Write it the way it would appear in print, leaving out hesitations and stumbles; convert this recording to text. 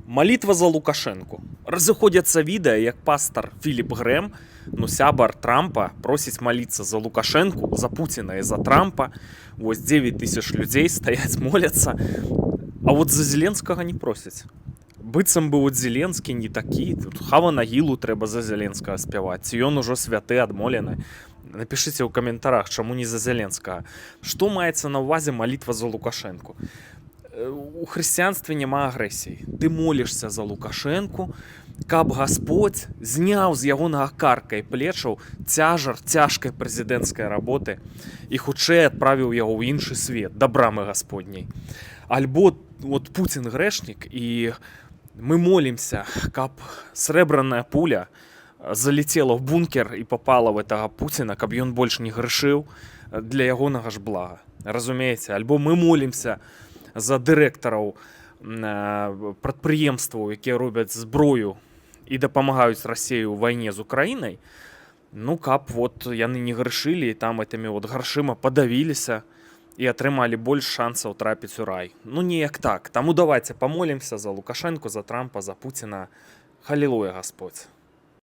Молитва за Лукашенку. Разыходзяцца відэа, як пастор Філіп Грэм, сябар Трампа, просіць маліцца за Лукашенку, за Пуціна і за Трампа. Вось 9 тысяч людзей стаяць, моляцца. А вот за Зеленскага не просяць. Быццам бы вот Зеленскі не такі. Тут хава нагілу трэба за Зеленскага спяваць. Ці ён ужо святы адмолены. Напішыце ў каментарах, чаму не за Зеленскага. Што маецца на ўвазе малітва за Лукашенку? У хрысціянстве няма агрэсіі. Ты молішся за Лукашенку, каб Гасподзь зняў з ягонага карка і плечаў цяжар цяжкай прэзідэнцкай работы і хутчэй адправіў яго ў іншы свет, да брамы Гасподняй. Альбо вот Пуцін грэшнік, і мы молімся, каб срэбраная пуля залетела ў бункер і попала в гэтага Пуціна, каб ён больш не грэшыў для ягонага ж блага. Разумееце? Альбо мы молімся за дырэктараў прадпрыемстваў, якія робяць зброю і дапамагаюць Расіі ў вайне з Украінай, каб вот яны не грэшылі і там гэтымі вот грашыма падавіліся і атрымалі больш шансаў трапіць у рай. Неяк так. Таму давайце памолімся за Лукашенку, за Трампа, за Пуціна. Халілуя Гасподзь.